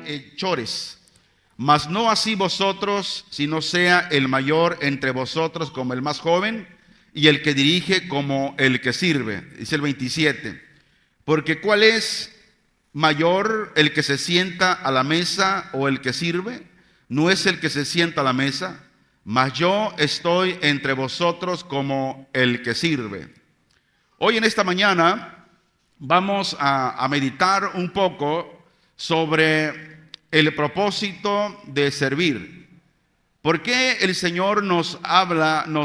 malhechores. Mas no así vosotros, sino sea el mayor entre vosotros como el más joven, y el que dirige como el que sirve. Dice el 27. Porque ¿cuál es mayor, el que se sienta a la mesa o el que sirve? No es el que se sienta a la mesa, mas yo estoy entre vosotros como el que sirve. Hoy en esta mañana vamos a meditar un poco sobre el propósito de servir. ¿Por qué el Señor nos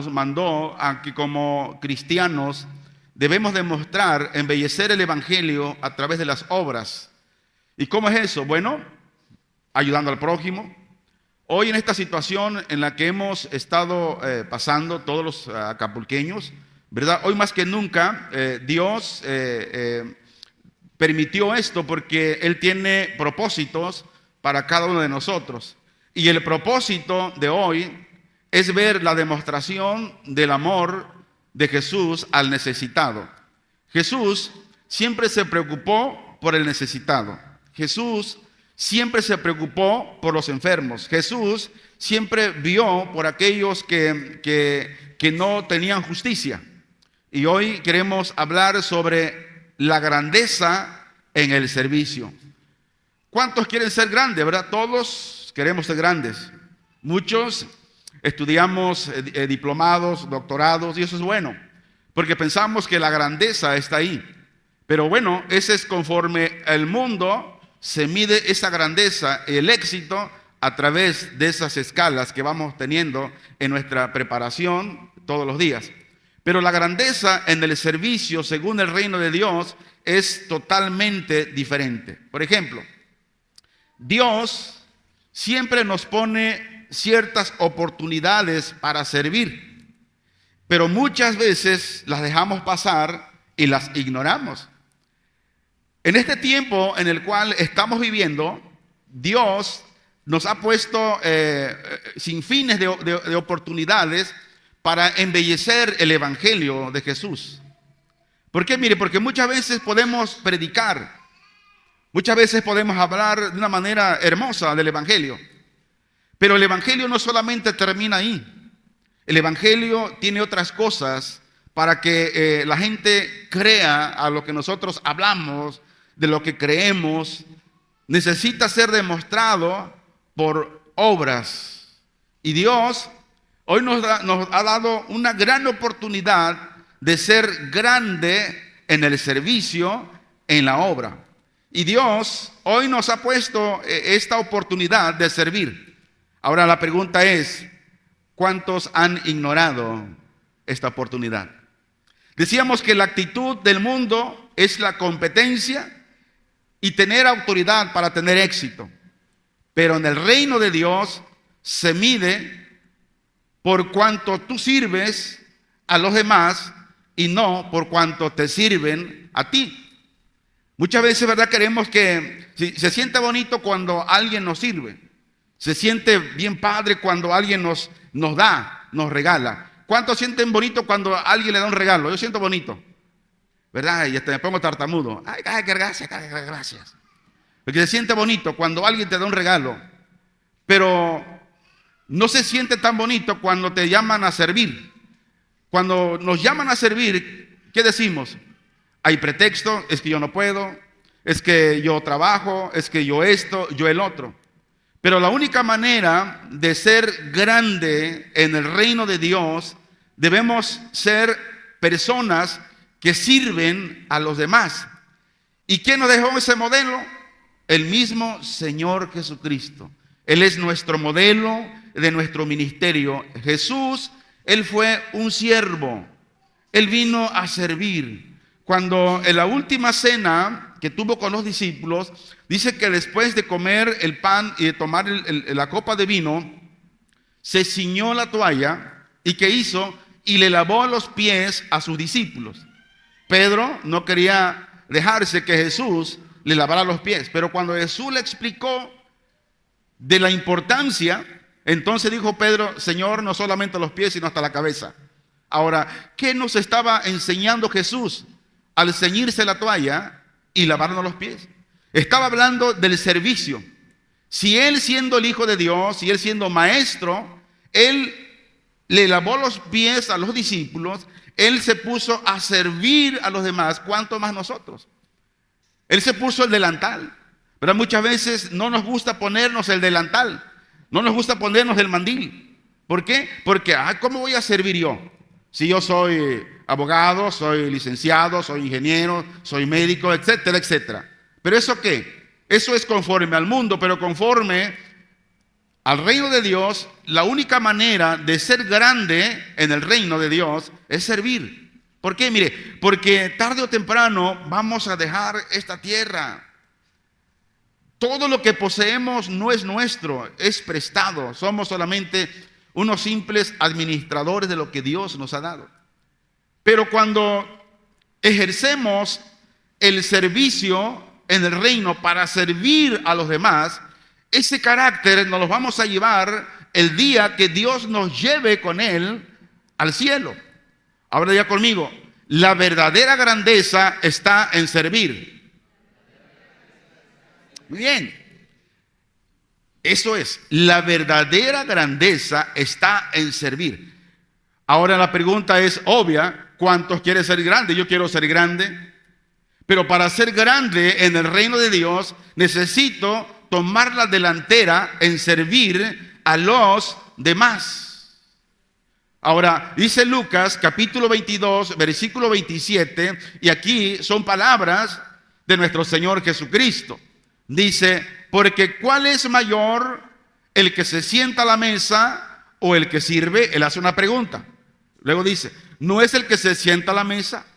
mandó a que como cristianos debemos demostrar, embellecer el Evangelio a través de las obras? ¿Y cómo es eso? Bueno, ayudando al prójimo. Hoy en esta situación en la que hemos estado pasando todos los acapulqueños, ¿verdad? Hoy más que nunca Dios permitió esto porque Él tiene propósitos para cada uno de nosotros. Y el propósito de hoy es ver la demostración del amor de Jesús al necesitado. Jesús siempre se preocupó por el necesitado. Jesús siempre se preocupó por los enfermos. Jesús siempre vio por aquellos que no tenían justicia. Y hoy queremos hablar sobre la grandeza en el servicio. ¿Cuántos quieren ser grandes, verdad? Todos queremos ser grandes. Muchos estudiamos diplomados, doctorados, y eso es bueno, porque pensamos que la grandeza está ahí. Pero bueno, ese es conforme el mundo se mide esa grandeza, el éxito, a través de esas escalas que vamos teniendo en nuestra preparación todos los días. Pero la grandeza en el servicio, según el reino de Dios, es totalmente diferente. Por ejemplo, Dios siempre nos pone ciertas oportunidades para servir, pero muchas veces las dejamos pasar y las ignoramos. En este tiempo en el cual estamos viviendo, Dios nos ha puesto sin fines de oportunidades para embellecer el Evangelio de Jesús. ¿Por qué? Mire, porque muchas veces podemos predicar, muchas veces podemos hablar de una manera hermosa del Evangelio, pero el Evangelio no solamente termina ahí. El Evangelio tiene otras cosas para que la gente crea a lo que nosotros hablamos, de lo que creemos. Necesita ser demostrado por obras. Y Dios hoy nos ha dado una gran oportunidad de ser grande en el servicio, en la obra. Y Dios hoy nos ha puesto esta oportunidad de servir. Ahora la pregunta es, ¿cuántos han ignorado esta oportunidad? Decíamos que la actitud del mundo es la competencia y tener autoridad para tener éxito. Pero en el reino de Dios se mide por cuánto tú sirves a los demás y no por cuánto te sirven a ti. Muchas veces, ¿verdad? Queremos que se siente bonito cuando alguien nos sirve. Se siente bien padre cuando alguien nos da, nos regala. ¿Cuántos sienten bonito cuando alguien le da un regalo? Yo siento bonito, ¿verdad? Y hasta me pongo tartamudo. Ay, qué gracias, gracias. Porque se siente bonito cuando alguien te da un regalo. Pero no se siente tan bonito cuando te llaman a servir. Cuando nos llaman a servir, ¿qué decimos? Hay pretexto, es que yo no puedo, es que yo trabajo, es que yo esto, yo el otro. Pero la única manera de ser grande en el reino de Dios, debemos ser personas que sirven a los demás. ¿Y quién nos dejó ese modelo? El mismo Señor Jesucristo. Él es nuestro modelo de nuestro ministerio. Jesús, Él fue un siervo. Él vino a servir. Cuando en la última cena que tuvo con los discípulos, dice que después de comer el pan y de tomar la copa de vino, se ciñó la toalla y ¿qué hizo? Y le lavó los pies a sus discípulos. Pedro no quería dejarse que Jesús le lavara los pies, pero cuando Jesús le explicó de la importancia, entonces dijo Pedro, Señor, no solamente los pies, sino hasta la cabeza. Ahora, ¿qué nos estaba enseñando Jesús al ceñirse la toalla y lavarnos los pies? Estaba hablando del servicio. Si Él siendo el Hijo de Dios y Él siendo maestro, Él le lavó los pies a los discípulos, Él se puso a servir a los demás, ¿cuánto más nosotros? Él se puso el delantal, pero muchas veces no nos gusta ponernos el delantal, no nos gusta ponernos el mandil. ¿Por qué? Porque, ¿cómo voy a servir yo? Si yo soy abogado, soy licenciado, soy ingeniero, soy médico, etcétera, etcétera. ¿Pero eso qué? Eso es conforme al mundo, pero conforme al reino de Dios, la única manera de ser grande en el reino de Dios es servir. ¿Por qué? Mire, porque tarde o temprano vamos a dejar esta tierra. Todo lo que poseemos no es nuestro, es prestado. Somos solamente unos simples administradores de lo que Dios nos ha dado. Pero cuando ejercemos el servicio en el reino para servir a los demás, ese carácter nos lo vamos a llevar el día que Dios nos lleve con Él al cielo. Ahora ya conmigo, la verdadera grandeza está en servir. Muy bien. Eso es, la verdadera grandeza está en servir. Ahora la pregunta es obvia, ¿cuántos quieren ser grandes? Yo quiero ser grande, pero para ser grande en el reino de Dios necesito tomar la delantera en servir a los demás. Ahora, dice Lucas capítulo 22, versículo 27, y aquí son palabras de nuestro Señor Jesucristo. Dice, porque ¿cuál es mayor, el que se sienta a la mesa o el que sirve? Él hace una pregunta. Luego dice, no es el que se sienta a la mesa,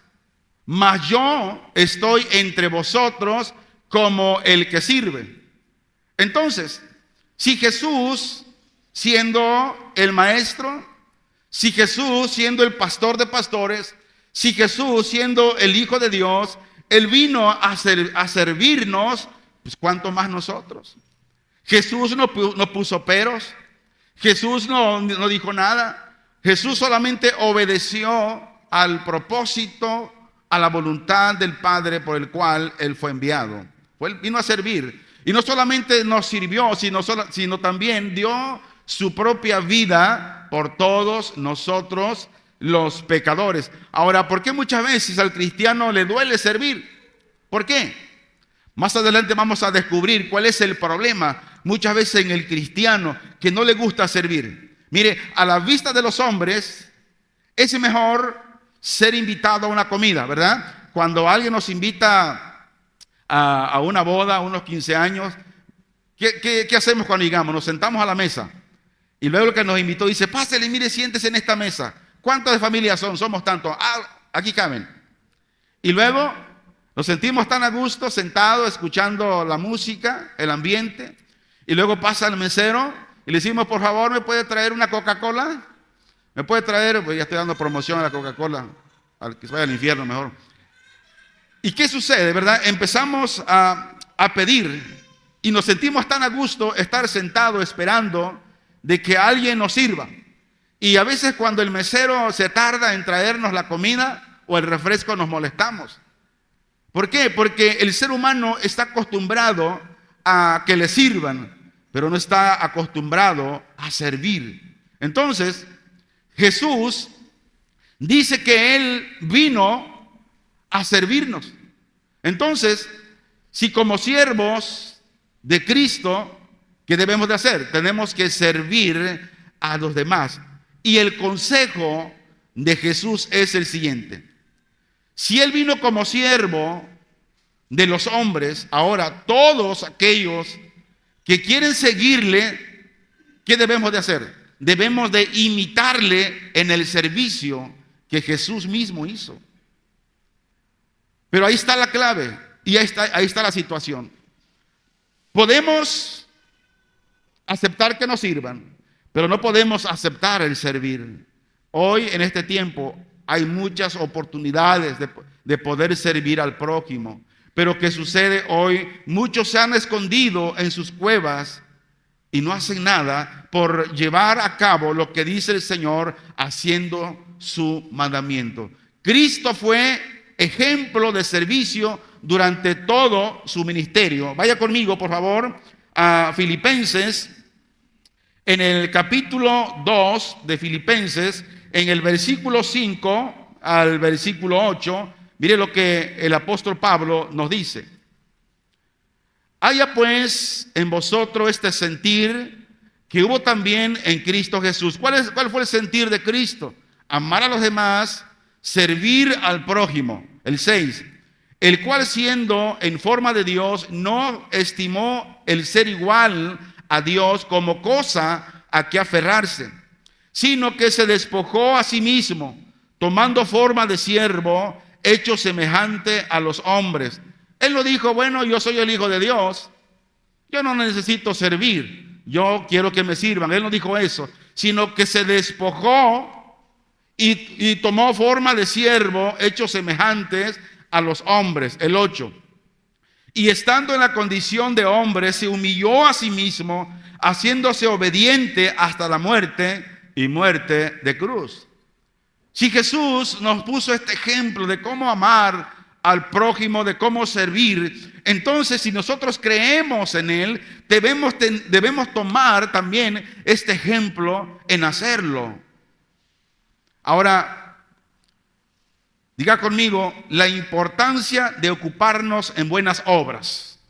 mas yo estoy entre vosotros como el que sirve. Entonces, si Jesús siendo el maestro, si Jesús siendo el pastor de pastores, si Jesús siendo el Hijo de Dios, Él vino a servirnos, pues ¿cuánto más nosotros? Jesús no puso peros, Jesús no dijo nada, Jesús solamente obedeció al propósito, a la voluntad del Padre por el cual Él fue enviado. Él vino a servir, y no solamente nos sirvió, sino también dio su propia vida por todos nosotros los pecadores. Ahora, ¿por qué muchas veces al cristiano le duele servir? ¿Por qué? Más adelante vamos a descubrir cuál es el problema muchas veces en el cristiano que no le gusta servir. Mire, a la vista de los hombres es mejor ser invitado a una comida, ¿verdad? Cuando alguien nos invita a una boda, a unos 15 años, ¿qué hacemos cuando llegamos? Nos sentamos a la mesa y luego el que nos invitó dice, pásele, mire, siéntese en esta mesa. ¿Cuántas de familias son? Somos tantos. Aquí caben. Y luego nos sentimos tan a gusto sentados escuchando la música, el ambiente, y luego pasa el mesero y le decimos, por favor, ¿me puede traer una Coca-Cola? ¿Me puede traer? Pues ya estoy dando promoción a la Coca-Cola, al que se vaya al infierno mejor. ¿Y qué sucede, verdad? Empezamos a pedir y nos sentimos tan a gusto estar sentados esperando de que alguien nos sirva. Y a veces cuando el mesero se tarda en traernos la comida o el refresco nos molestamos. ¿Por qué? Porque el ser humano está acostumbrado a que le sirvan, pero no está acostumbrado a servir. Entonces, Jesús dice que Él vino a servirnos. Entonces, si como siervos de Cristo, ¿qué debemos de hacer? Tenemos que servir a los demás. Y el consejo de Jesús es el siguiente. Si Él vino como siervo de los hombres, ahora todos aquellos que quieren seguirle, ¿qué debemos de hacer? Debemos de imitarle en el servicio que Jesús mismo hizo. Pero ahí está la clave y ahí está la situación. Podemos aceptar que nos sirvan, pero no podemos aceptar el servir. Hoy en este tiempo hay muchas oportunidades de poder servir al prójimo. Pero ¿qué sucede hoy? Muchos se han escondido en sus cuevas y no hacen nada por llevar a cabo lo que dice el Señor haciendo su mandamiento. Cristo fue ejemplo de servicio durante todo su ministerio. Vaya conmigo, por favor, a Filipenses, en el capítulo 2 de Filipenses, en el versículo 5 al versículo 8, mire lo que el apóstol Pablo nos dice. Haya pues en vosotros este sentir que hubo también en Cristo Jesús. ¿Cuál fue el sentir de Cristo? Amar a los demás, servir al prójimo. El 6. El cual siendo en forma de Dios, no estimó el ser igual a Dios como cosa a que aferrarse, sino que se despojó a sí mismo, tomando forma de siervo, hecho semejante a los hombres. Él no dijo, bueno, yo soy el Hijo de Dios, yo no necesito servir, yo quiero que me sirvan. Él no dijo eso, sino que se despojó y tomó forma de siervo, hecho semejantes a los hombres. El 8. Y estando en la condición de hombre, se humilló a sí mismo, haciéndose obediente hasta la muerte y muerte de cruz. Si Jesús nos puso este ejemplo de cómo amar al prójimo, de cómo servir, entonces si nosotros creemos en Él, debemos tomar también este ejemplo en hacerlo. Ahora, diga conmigo, la importancia de ocuparnos en buenas obras.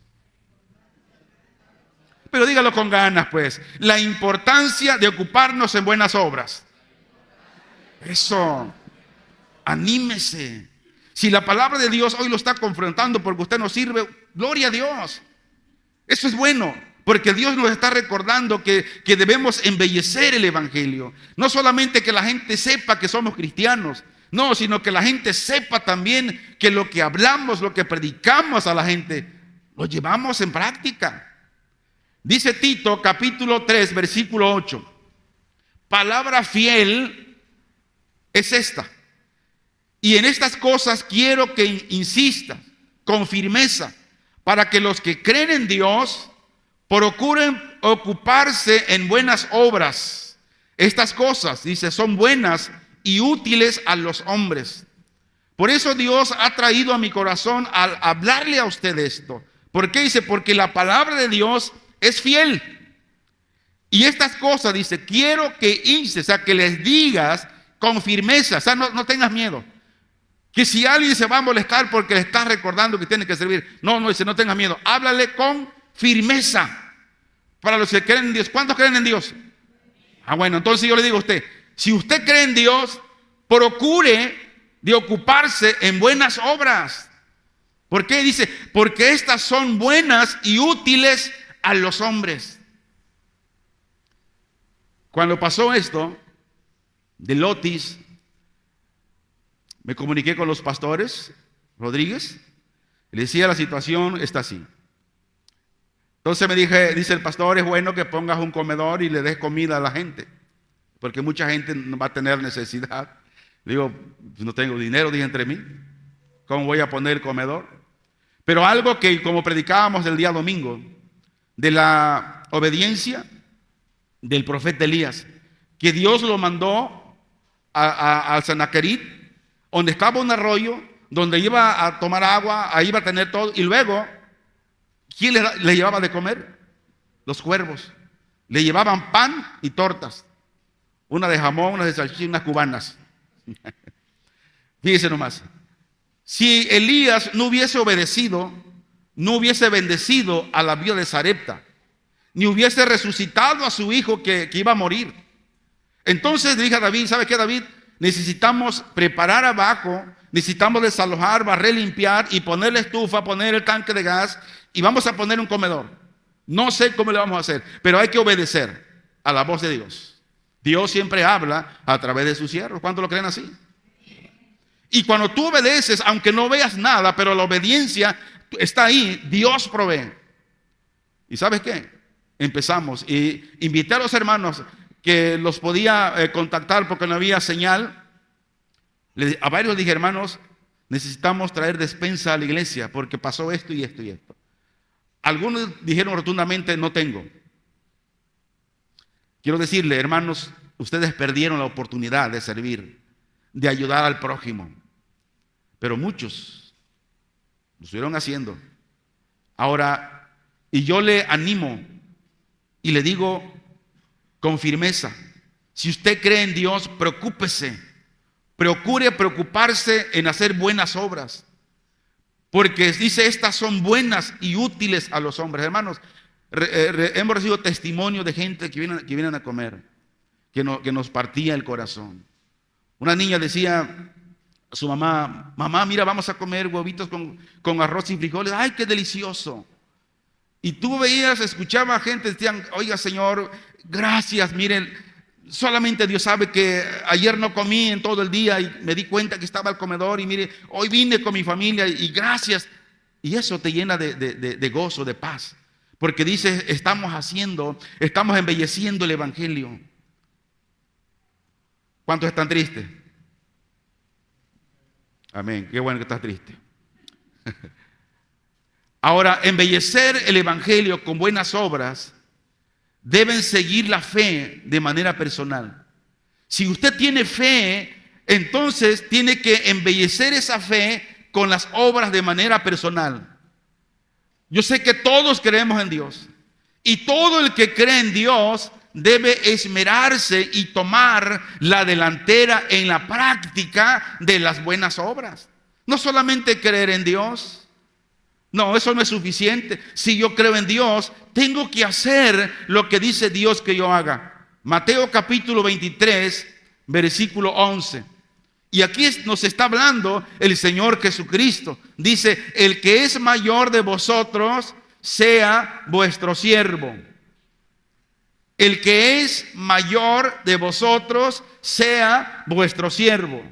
Pero dígalo con ganas, pues. La importancia de ocuparnos en buenas obras. Eso, anímese. Si la palabra de Dios hoy lo está confrontando porque usted no sirve, gloria a Dios. Eso es bueno, porque Dios nos está recordando que debemos embellecer el evangelio. No solamente que la gente sepa que somos cristianos, no, sino que la gente sepa también que lo que hablamos, lo que predicamos a la gente, lo llevamos en práctica. Dice Tito, capítulo 3, versículo 8. Palabra fiel es esta. Y en estas cosas quiero que insistas con firmeza, para que los que creen en Dios procuren ocuparse en buenas obras. Estas cosas, dice, son buenas y útiles a los hombres. Por eso Dios ha traído a mi corazón al hablarle a usted esto. ¿Por qué? Dice, porque la palabra de Dios es fiel. Y estas cosas, dice, quiero que instes, o sea, que les digas con firmeza, o sea, no tengas miedo. Que si alguien se va a molestar porque le estás recordando que tiene que servir, no, dice, no tengas miedo, háblale con firmeza. Para los que creen en Dios, ¿cuántos creen en Dios? Bueno, entonces yo le digo a usted, si usted cree en Dios, procure de ocuparse en buenas obras. ¿Por qué? Dice, porque estas son buenas y útiles a los hombres. Cuando pasó esto del Otis, me comuniqué con los pastores Rodríguez, le decía la situación está así. Entonces dice el pastor, es bueno que pongas un comedor y le des comida a la gente, porque mucha gente no va a tener necesidad. Le digo, no tengo dinero, dije entre mí, ¿cómo voy a poner comedor? Pero algo que, como predicábamos el día domingo, de la obediencia del profeta Elías, que Dios lo mandó a Sanaquerit, donde estaba un arroyo, donde iba a tomar agua, ahí iba a tener todo, y luego, ¿quién le llevaba de comer? Los cuervos. Le llevaban pan y tortas, una de jamón, una de salchicha, unas cubanas. Fíjese nomás, si Elías no hubiese obedecido, no hubiese bendecido a la viuda de Sarepta, ni hubiese resucitado a su hijo que iba a morir. Entonces le dije a David, ¿sabe qué, David? Necesitamos preparar abajo, necesitamos desalojar, barrer, limpiar y poner la estufa, poner el tanque de gas y vamos a poner un comedor. No sé cómo le vamos a hacer, pero hay que obedecer a la voz de Dios. Dios siempre habla a través de sus siervos. ¿Cuántos lo creen así? Y cuando tú obedeces, aunque no veas nada, pero la obediencia está ahí, Dios provee. ¿Y sabes qué? Empezamos y invité a los hermanos que los podía contactar porque no había señal. A varios dije, hermanos, necesitamos traer despensa a la iglesia porque pasó esto y esto y esto. Algunos dijeron rotundamente, no tengo. Quiero decirle, hermanos, ustedes perdieron la oportunidad de servir, de ayudar al prójimo. Pero muchos lo estuvieron haciendo. Ahora, y yo le animo Y le digo con firmeza, si usted cree en Dios, preocúpese, procure preocuparse en hacer buenas obras, porque dice, estas son buenas y útiles a los hombres. Hermanos, hemos recibido testimonio de gente que vienen a comer, que nos partía el corazón. Una niña decía a su mamá, mamá, mira, vamos a comer huevitos con arroz y frijoles. ¡Ay, qué delicioso! Y tú veías, escuchaba a gente, decían, oiga, Señor, gracias, miren, solamente Dios sabe que ayer no comí en todo el día y me di cuenta que estaba al comedor y mire, hoy vine con mi familia y gracias. Y eso te llena de gozo, de paz. Porque dice, estamos embelleciendo el evangelio. ¿Cuántos están tristes? Amén, qué bueno que estás triste. Ahora, embellecer el evangelio con buenas obras deben seguir la fe de manera personal. Si usted tiene fe, entonces tiene que embellecer esa fe con las obras de manera personal. Yo sé que todos creemos en Dios y todo el que cree en Dios debe esmerarse y tomar la delantera en la práctica de las buenas obras. No solamente creer en Dios. No, eso no es suficiente. Si yo creo en Dios, tengo que hacer lo que dice Dios que yo haga. Mateo capítulo 23, versículo 11. Y aquí nos está hablando el Señor Jesucristo. Dice, el que es mayor de vosotros sea vuestro siervo. El que es mayor de vosotros sea vuestro siervo.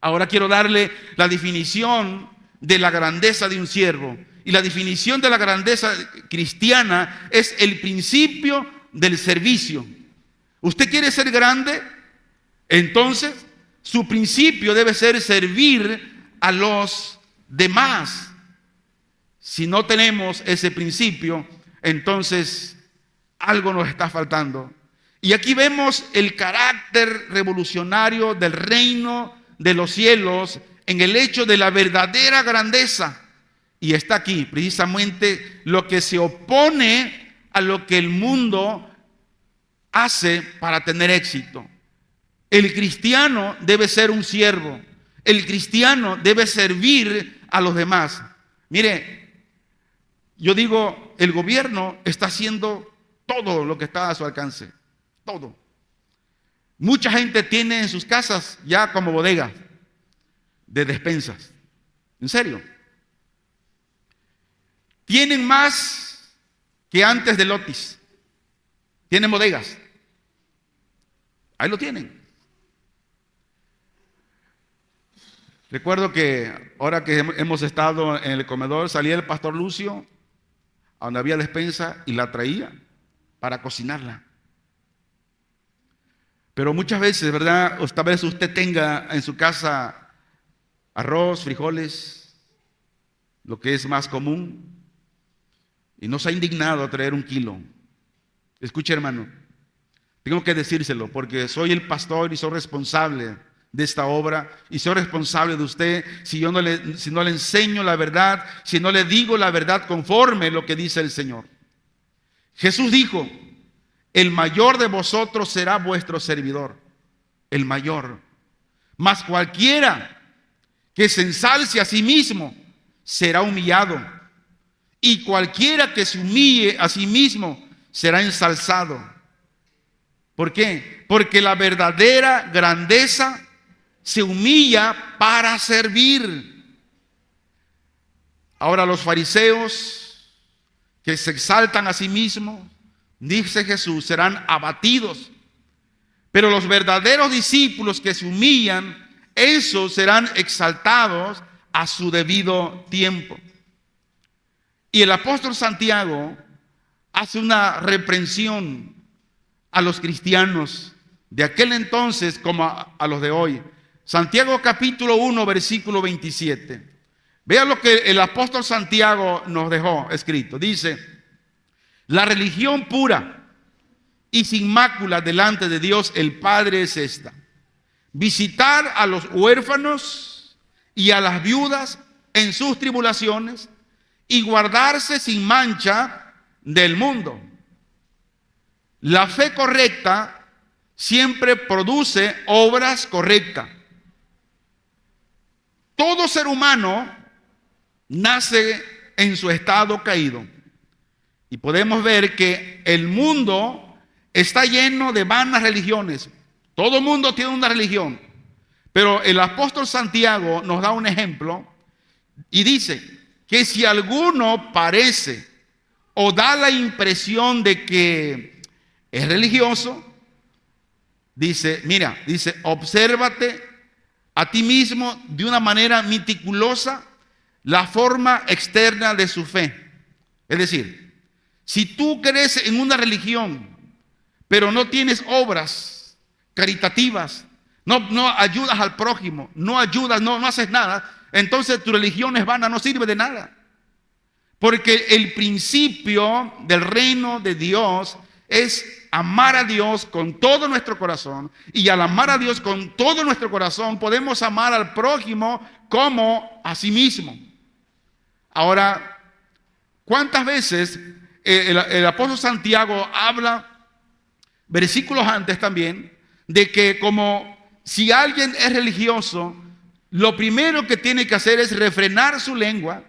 Ahora quiero darle la definición de la grandeza de un siervo. Y la definición de la grandeza cristiana es el principio del servicio. ¿Usted quiere ser grande? Entonces, su principio debe ser servir a los demás. Si no tenemos ese principio, entonces algo nos está faltando. Y aquí vemos el carácter revolucionario del reino de los cielos en el hecho de la verdadera grandeza. Y está aquí precisamente lo que se opone a lo que el mundo hace para tener éxito. El cristiano debe ser un siervo. El cristiano debe servir a los demás. Mire, yo digo, el gobierno está haciendo todo lo que está a su alcance. Todo. Mucha gente tiene en sus casas ya como bodegas de despensas. ¿En serio? Tienen más que antes del Otis. Tienen bodegas. Ahí lo tienen. Recuerdo que ahora que hemos estado en el comedor, salía el pastor Lucio a donde había despensa y la traía para cocinarla. Pero muchas veces, ¿verdad? Tal vez usted tenga en su casa arroz, frijoles, lo que es más común, y no se ha indignado a traer 1 kilo. Escuche, hermano, tengo que decírselo porque soy el pastor y soy responsable de esta obra y soy responsable de usted si no le enseño la verdad, si no le digo la verdad conforme lo que dice el Señor. Jesús dijo, el mayor de vosotros será vuestro servidor, el mayor. Mas cualquiera que se ensalce a sí mismo será humillado, y cualquiera que se humille a sí mismo será ensalzado. ¿Por qué? Porque la verdadera grandeza se humilla para servir. Ahora los fariseos que se exaltan a sí mismos, dice Jesús, serán abatidos. Pero los verdaderos discípulos que se humillan, esos serán exaltados a su debido tiempo. Y el apóstol Santiago hace una reprensión a los cristianos de aquel entonces como a los de hoy. Santiago capítulo 1, versículo 27. Vea lo que el apóstol Santiago nos dejó escrito. Dice, la religión pura y sin mácula delante de Dios el Padre es esta: visitar a los huérfanos y a las viudas en sus tribulaciones y guardarse sin mancha del mundo. La fe correcta siempre produce obras correctas. Todo ser humano nace en su estado caído. Y podemos ver que el mundo está lleno de vanas religiones. Todo el mundo tiene una religión. Pero el apóstol Santiago nos da un ejemplo y dice que si alguno parece o da la impresión de que es religioso, dice, mira, dice, obsérvate a ti mismo de una manera meticulosa la forma externa de su fe. Es decir, si tú crees en una religión, pero no tienes obras caritativas, no ayudas al prójimo, no ayudas, no haces nada, entonces tu religión es vana, no sirve de nada. Porque el principio del reino de Dios es amar a Dios con todo nuestro corazón, y al amar a Dios con todo nuestro corazón podemos amar al prójimo como a sí mismo. Ahora, ¿cuántas veces el apóstol Santiago habla, versículos antes también, de que como si alguien es religioso, lo primero que tiene que hacer es refrenar su lengua,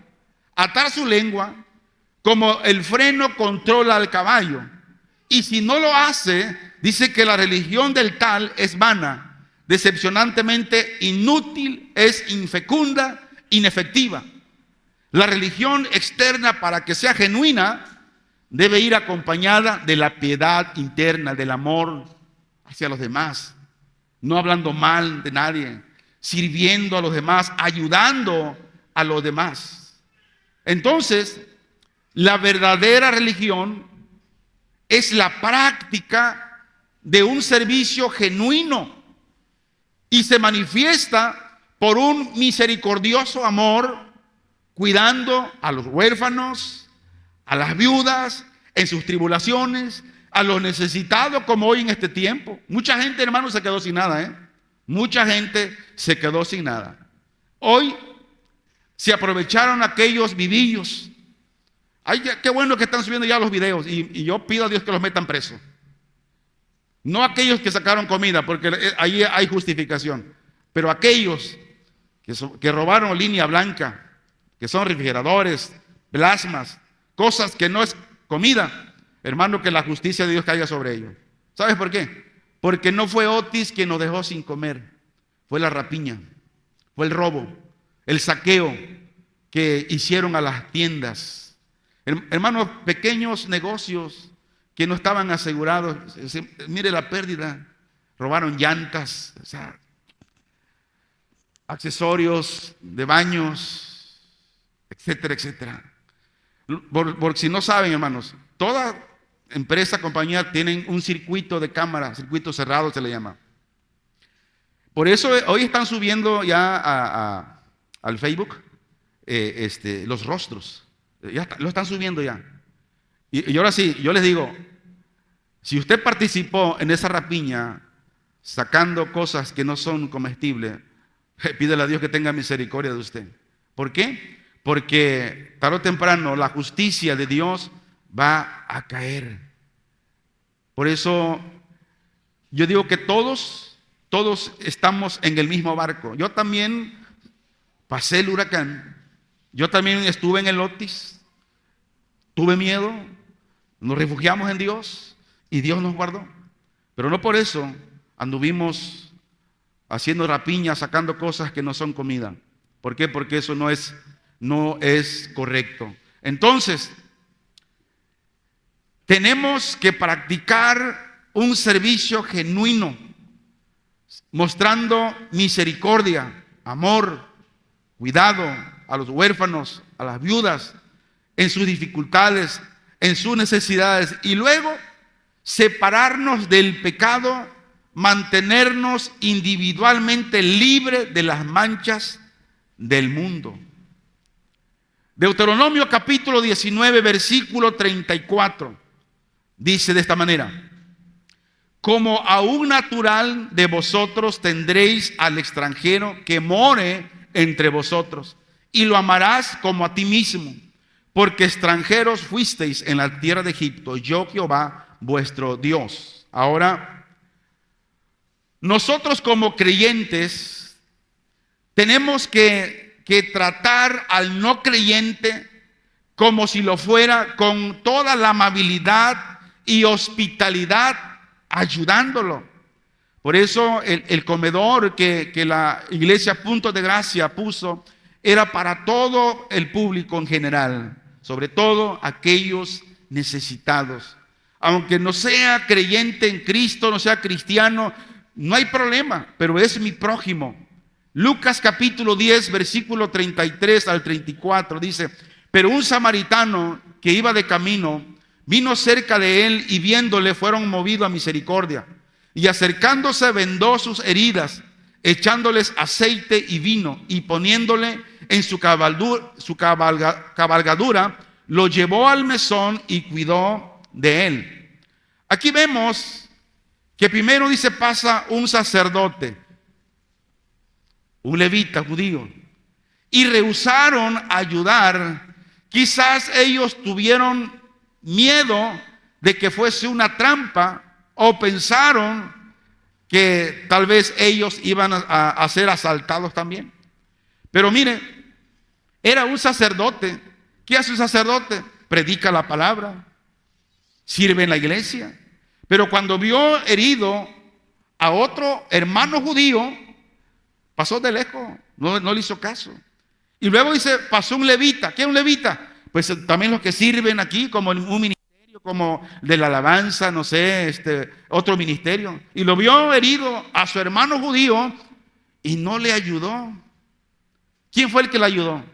atar su lengua, como el freno controla al caballo? Y si no lo hace, dice que la religión del tal es vana, decepcionantemente inútil, es infecunda, inefectiva. La religión externa, para que sea genuina, debe ir acompañada de la piedad interna, del amor hacia los demás, no hablando mal de nadie, sirviendo a los demás, ayudando a los demás. Entonces, la verdadera religión es la práctica de un servicio genuino y se manifiesta por un misericordioso amor, cuidando a los huérfanos, a las viudas en sus tribulaciones, a los necesitados, como hoy en este tiempo. Mucha gente, hermano, se quedó sin nada, Mucha gente se quedó sin nada. Hoy se aprovecharon aquellos vivillos. Ay, qué bueno que están subiendo ya los videos, y yo pido a Dios que los metan presos. No aquellos que sacaron comida, porque ahí hay justificación, pero aquellos que robaron línea blanca, que son refrigeradores, plasmas, cosas que no es comida, hermano, que la justicia de Dios caiga sobre ellos. ¿Sabes por qué? Porque no fue Otis quien nos dejó sin comer, fue la rapiña, fue el robo, el saqueo que hicieron a las tiendas. Hermanos, pequeños negocios que no estaban asegurados. Mire la pérdida. Robaron llantas, accesorios de baños, etcétera, etcétera. Por si no saben, hermanos, toda empresa, compañía tienen un circuito de cámara, circuito cerrado se le llama. Por eso hoy están subiendo ya al Facebook los rostros. Ya lo están subiendo ya. Y ahora sí, yo les digo, si usted participó en esa rapiña, sacando cosas que no son comestibles, pídele a Dios que tenga misericordia de usted. ¿Por qué? Porque tarde o temprano la justicia de Dios va a caer. Por eso yo digo que todos estamos en el mismo barco. Yo también pasé el huracán. Yo también estuve en el Otis. Tuve miedo, nos refugiamos en Dios y Dios nos guardó. Pero no por eso anduvimos haciendo rapiña, sacando cosas que no son comida. ¿Por qué? Porque eso no es correcto. Entonces, tenemos que practicar un servicio genuino, mostrando misericordia, amor, cuidado a los huérfanos, a las viudas, en sus dificultades, en sus necesidades, y luego separarnos del pecado, mantenernos individualmente libres de las manchas del mundo. Deuteronomio capítulo 19, versículo 34, dice de esta manera: como a un natural de vosotros tendréis al extranjero que more entre vosotros, y lo amarás como a ti mismo. Porque extranjeros fuisteis en la tierra de Egipto, yo Jehová vuestro Dios. Ahora, nosotros como creyentes tenemos que tratar al no creyente como si lo fuera, con toda la amabilidad y hospitalidad, ayudándolo. Por eso el comedor que la iglesia Punto de Gracia puso era para todo el público en general, sobre todo aquellos necesitados. Aunque no sea creyente en Cristo, no sea cristiano, no hay problema, pero es mi prójimo. Lucas capítulo 10, versículo 33 al 34 dice: pero un samaritano que iba de camino vino cerca de él, y viéndole fueron movidos a misericordia. Y acercándose vendó sus heridas, echándoles aceite y vino, y poniéndole en su cabalgadura, lo llevó al mesón y cuidó de él. Aquí vemos que primero dice pasa un sacerdote, un levita judío, y rehusaron ayudar. Quizás ellos tuvieron miedo de que fuese una trampa, o pensaron que tal vez ellos iban a ser asaltados también. Pero mire, era un sacerdote. ¿Qué hace un sacerdote? Predica la palabra, sirve en la iglesia. Pero cuando vio herido a otro hermano judío, pasó de lejos, no le hizo caso. Y luego dice, pasó un levita. ¿Qué es un levita? Pues también los que sirven aquí como en un ministerio, como de la alabanza, no sé, otro ministerio. Y lo vio herido a su hermano judío y no le ayudó. ¿Quién fue el que le ayudó?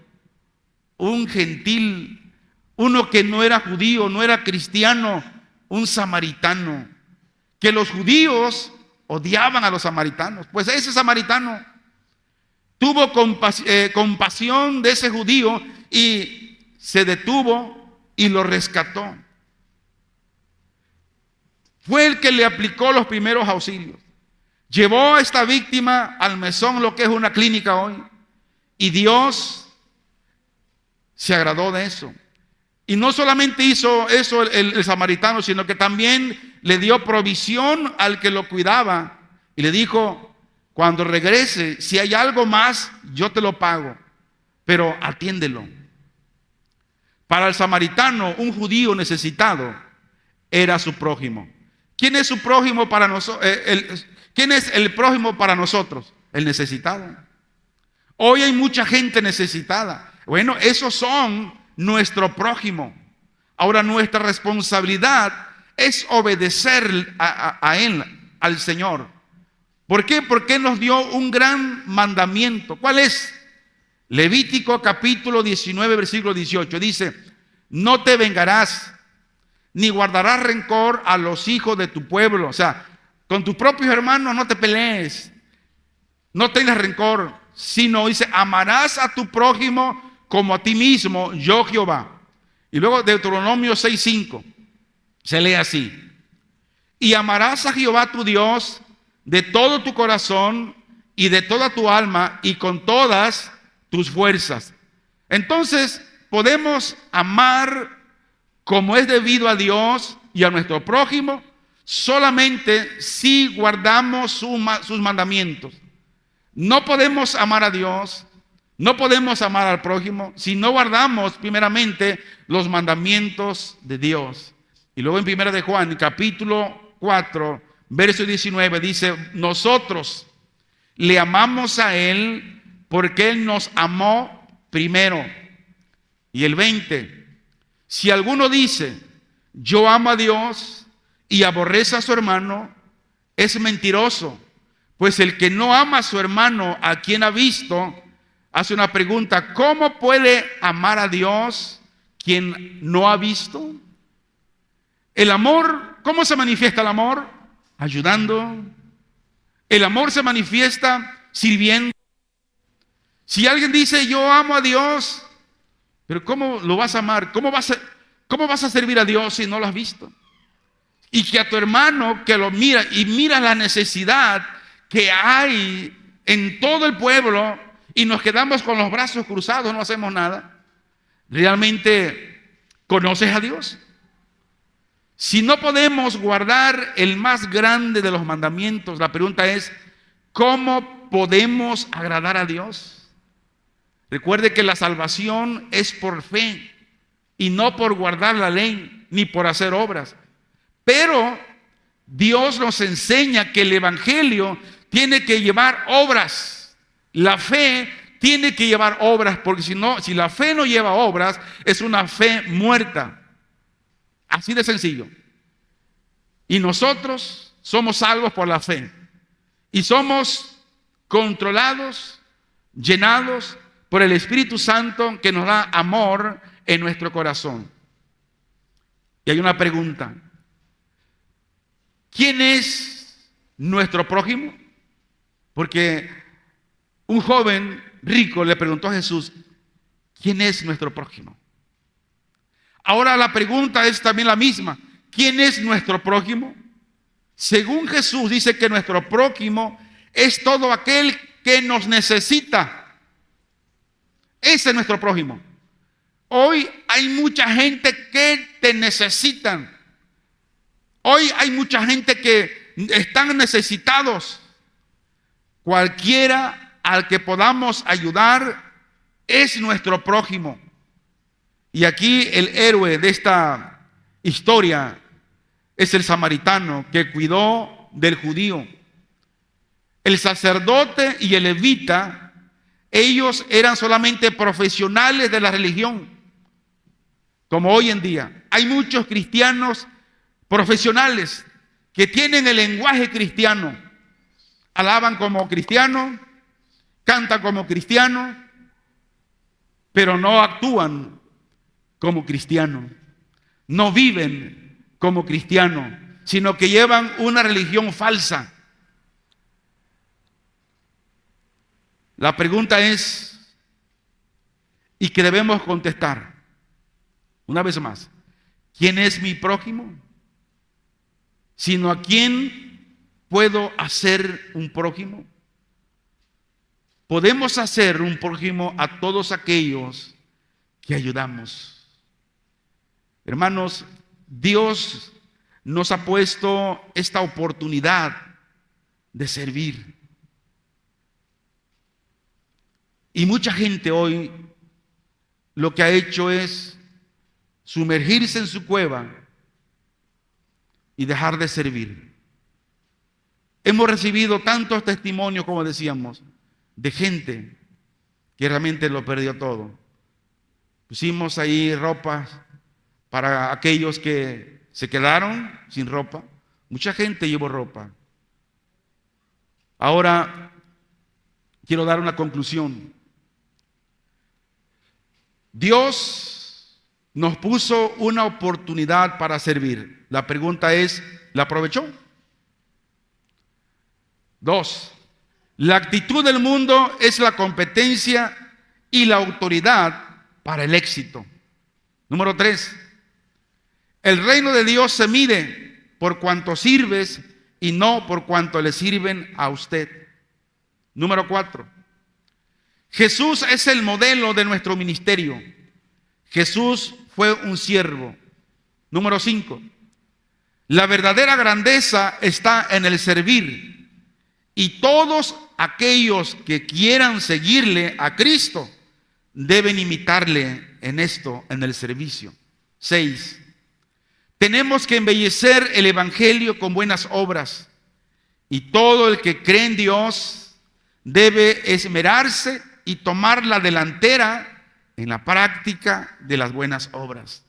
Un gentil, uno que no era judío, no era cristiano, un samaritano. Que los judíos odiaban a los samaritanos. Pues ese samaritano tuvo compasión de ese judío y se detuvo y lo rescató. Fue el que le aplicó los primeros auxilios. Llevó a esta víctima al mesón, lo que es una clínica hoy. Y Dios se agradó de eso. Y no solamente hizo eso el samaritano, sino que también le dio provisión al que lo cuidaba. Y le dijo, cuando regrese, si hay algo más, yo te lo pago, pero atiéndelo. Para el samaritano, un judío necesitado era su prójimo. ¿Quién es su prójimo para nosotros? ¿Quién es el prójimo para nosotros? El necesitado. Hoy hay mucha gente necesitada. Bueno, esos son nuestro prójimo. Ahora nuestra responsabilidad es obedecer a Él, al Señor. ¿Por qué? Porque nos dio un gran mandamiento. ¿Cuál es? Levítico capítulo 19, versículo 18. Dice, no te vengarás, ni guardarás rencor a los hijos de tu pueblo. O sea, con tus propios hermanos no te pelees, no tengas rencor, sino dice, amarás a tu prójimo como a ti mismo, yo Jehová. Y luego Deuteronomio 6:5 se lee así: y amarás a Jehová tu Dios de todo tu corazón y de toda tu alma y con todas tus fuerzas. Entonces podemos amar como es debido a Dios y a nuestro prójimo solamente si guardamos sus mandamientos. No podemos amar a Dios, no podemos amar al prójimo si no guardamos primeramente los mandamientos de Dios. Y luego en 1 de Juan, capítulo 4, verso 19, dice, nosotros le amamos a Él porque Él nos amó primero. Y el 20, si alguno dice, yo amo a Dios y aborrece a su hermano, es mentiroso. Pues el que no ama a su hermano a quien ha visto, hace una pregunta, ¿cómo puede amar a Dios quien no ha visto? El amor, ¿cómo se manifiesta el amor? Ayudando. El amor se manifiesta sirviendo. Si alguien dice, yo amo a Dios, pero ¿cómo lo vas a amar? ¿Cómo vas a servir a Dios si no lo has visto? Y que a tu hermano que lo mira y mira la necesidad que hay en todo el pueblo y nos quedamos con los brazos cruzados, no hacemos nada. ¿Realmente conoces a Dios? Si no podemos guardar el más grande de los mandamientos, la pregunta es, ¿cómo podemos agradar a Dios? Recuerde que la salvación es por fe y no por guardar la ley ni por hacer obras. Pero Dios nos enseña que el evangelio tiene que llevar obras. La fe tiene que llevar obras, porque si la fe no lleva obras, es una fe muerta. Así de sencillo. Y nosotros somos salvos por la fe. Y somos controlados, llenados por el Espíritu Santo que nos da amor en nuestro corazón. Y hay una pregunta. ¿Quién es nuestro prójimo? Porque un joven rico le preguntó a Jesús, ¿quién es nuestro prójimo? Ahora la pregunta es también la misma. ¿Quién es nuestro prójimo? Según Jesús dice que nuestro prójimo es todo aquel que nos necesita. Ese es nuestro prójimo. Hoy hay mucha gente que te necesitan. Hoy hay mucha gente que están necesitados. Cualquiera al que podamos ayudar es nuestro prójimo. Y aquí el héroe de esta historia es el samaritano que cuidó del judío. El sacerdote y el levita, ellos eran solamente profesionales de la religión, como hoy en día. Hay muchos cristianos profesionales que tienen el lenguaje cristiano, alaban como cristianos, cantan como cristianos, pero no actúan como cristianos, no viven como cristianos, sino que llevan una religión falsa. La pregunta es, y que debemos contestar, una vez más, ¿quién es mi prójimo? Sino a quién puedo hacer un prójimo. Podemos hacer un prójimo a todos aquellos que ayudamos. Hermanos, Dios nos ha puesto esta oportunidad de servir. Y mucha gente hoy lo que ha hecho es sumergirse en su cueva y dejar de servir. Hemos recibido tantos testimonios, como decíamos, de gente que realmente lo perdió todo. Pusimos ahí ropas para aquellos que se quedaron sin ropa. Mucha gente llevó ropa. Ahora quiero dar una conclusión. Dios nos puso una oportunidad para servir. La pregunta es, ¿la aprovechó? 2. La actitud del mundo es la competencia y la autoridad para el éxito. Número 3. El reino de Dios se mide por cuanto sirves y no por cuanto le sirven a usted. Número 4. Jesús es el modelo de nuestro ministerio. Jesús fue un siervo. Número 5. La verdadera grandeza está en el servir. Y todos aquellos que quieran seguirle a Cristo deben imitarle en esto, en el servicio. 6. Tenemos que embellecer el evangelio con buenas obras. Y todo el que cree en Dios debe esmerarse y tomar la delantera en la práctica de las buenas obras.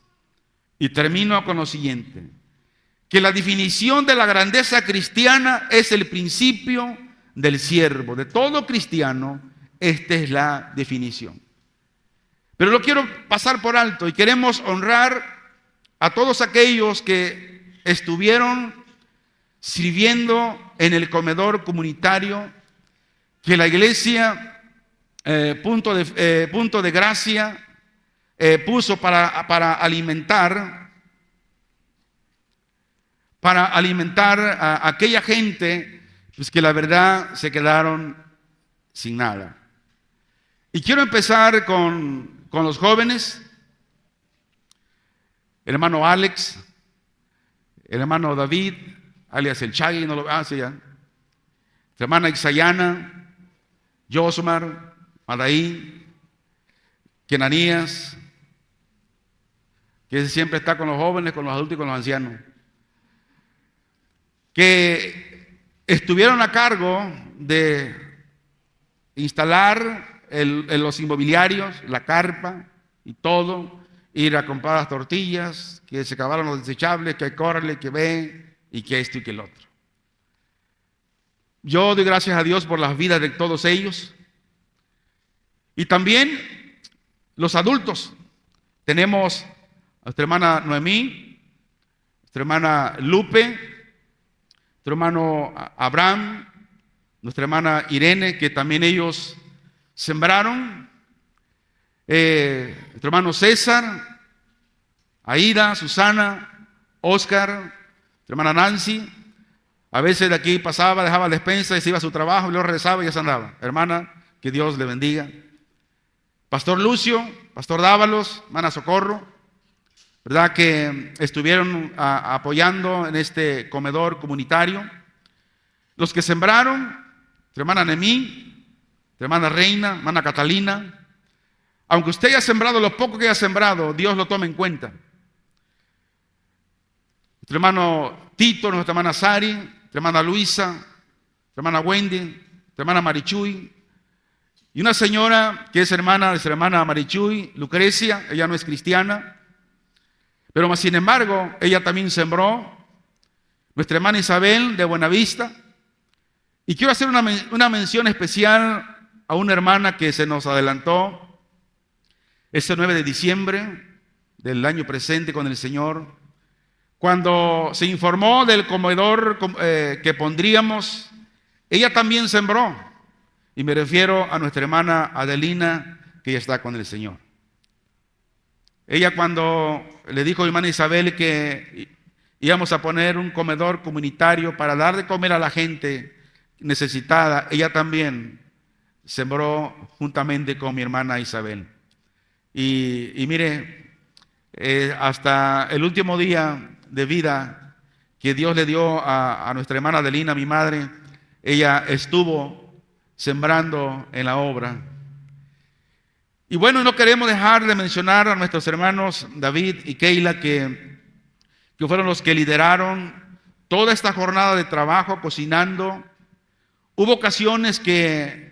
Y termino con lo siguiente: que la definición de la grandeza cristiana es el principio del siervo. De todo cristiano, esta es la definición. Pero lo quiero pasar por alto y queremos honrar a todos aquellos que estuvieron sirviendo en el comedor comunitario que la iglesia Punto de Gracia puso para alimentar a aquella gente pues, que la verdad se quedaron sin nada. Y quiero empezar con los jóvenes. Hermano Alex, el hermano David, alias el Chagui, no lo hace ya. Nuestra hermana Ixayana, Josmar, Adaí, Kenanías, que siempre está con los jóvenes, con los adultos y con los ancianos, que estuvieron a cargo de instalar los inmobiliarios, la carpa y todo, ir a comprar las tortillas, que se acabaron los desechables, que hay córrele, que ve, y que esto y que el otro. Yo doy gracias a Dios por las vidas de todos ellos. Y también los adultos. Tenemos a nuestra hermana Noemí, nuestra hermana Lupe, nuestro hermano Abraham, nuestra hermana Irene, que también ellos sembraron, nuestro hermano César, Aida, Susana, Oscar, nuestra hermana Nancy. A veces de aquí pasaba, dejaba la despensa y se iba a su trabajo y luego regresaba y ya se andaba. Hermana, que Dios le bendiga. Pastor Lucio, Pastor Dávalos, hermana Socorro, ¿verdad? Que estuvieron apoyando en este comedor comunitario. Los que sembraron, nuestra hermana Nemí, nuestra hermana Reina, hermana Catalina. Aunque usted haya sembrado lo poco que haya sembrado, Dios lo toma en cuenta. Nuestro hermano Tito, nuestra hermana Sari, nuestra hermana Luisa, nuestra hermana Wendy, nuestra hermana Marichuy, y una señora que es hermana de nuestra hermana Marichuy, Lucrecia. Ella no es cristiana, pero más sin embargo, ella también sembró. Nuestra hermana Isabel de Buenavista. Y quiero hacer una mención especial a una hermana que se nos adelantó ese 9 de diciembre del año presente con el Señor. Cuando se informó del comedor que pondríamos, ella también sembró. Y me refiero a nuestra hermana Adelina, que ya está con el Señor. Ella, cuando le dijo a mi hermana Isabel que íbamos a poner un comedor comunitario para dar de comer a la gente necesitada, ella también sembró juntamente con mi hermana Isabel. Y mire, hasta el último día de vida que Dios le dio a nuestra hermana Adelina, mi madre, ella estuvo sembrando en la obra. Y bueno, no queremos dejar de mencionar a nuestros hermanos David y Keila, que fueron los que lideraron toda esta jornada de trabajo cocinando. Hubo ocasiones que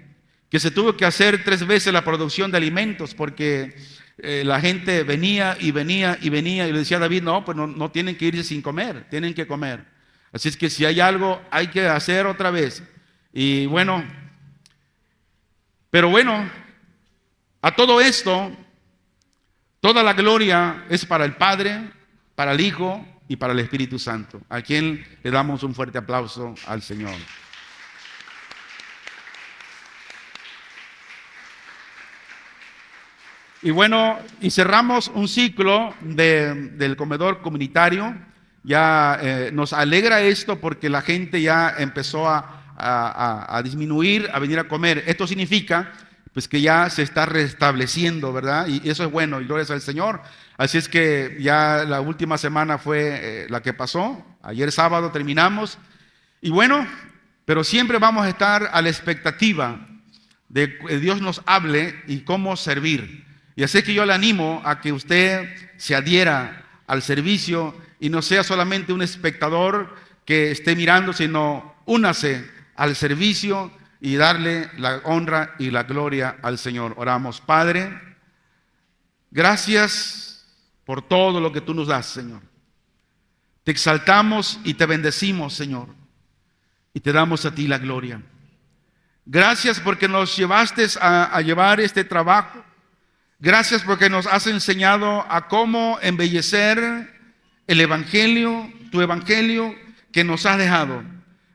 se tuvo que hacer 3 veces la producción de alimentos, porque la gente venía y venía y venía, y le decía a David, no, pues no tienen que irse sin comer, tienen que comer. Así es que si hay algo, hay que hacer otra vez. Y bueno, pero bueno, a todo esto, toda la gloria es para el Padre, para el Hijo y para el Espíritu Santo, a quien le damos un fuerte aplauso al Señor. Y bueno, y cerramos un ciclo del comedor comunitario. Ya nos alegra esto porque la gente ya empezó a disminuir, a venir a comer. Esto significa pues que ya se está restableciendo, ¿verdad? Y eso es bueno, y gloria al Señor. Así es que ya la última semana fue la que pasó. Ayer sábado terminamos. Y bueno, pero siempre vamos a estar a la expectativa de que Dios nos hable y cómo servir. Y así que yo le animo a que usted se adhiera al servicio y no sea solamente un espectador que esté mirando, sino únase al servicio y darle la honra y la gloria al Señor. Oramos. Padre, gracias por todo lo que tú nos das, Señor. Te exaltamos y te bendecimos, Señor, y te damos a ti la gloria. Gracias porque nos llevaste a llevar este trabajo. Gracias porque nos has enseñado a cómo embellecer el Evangelio, tu Evangelio que nos has dejado.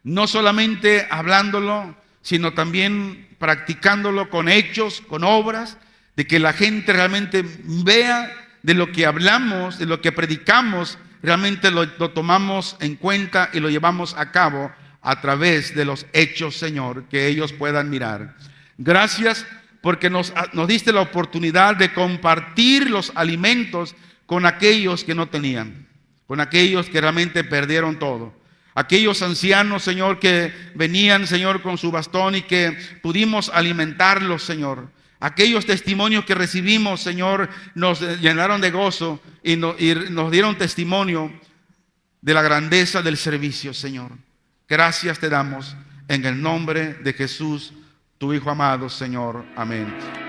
No solamente hablándolo, sino también practicándolo con hechos, con obras, de que la gente realmente vea de lo que hablamos, de lo que predicamos, realmente lo tomamos en cuenta y lo llevamos a cabo a través de los hechos, Señor, que ellos puedan mirar. Gracias porque nos diste la oportunidad de compartir los alimentos con aquellos que no tenían. con aquellos que realmente perdieron todo. Aquellos ancianos, Señor, que venían, Señor, con su bastón y que pudimos alimentarlos, Señor. Aquellos testimonios que recibimos, Señor, nos llenaron de gozo y nos dieron testimonio de la grandeza del servicio, Señor. Gracias te damos en el nombre de Jesús, tu Hijo amado, Señor. Amén.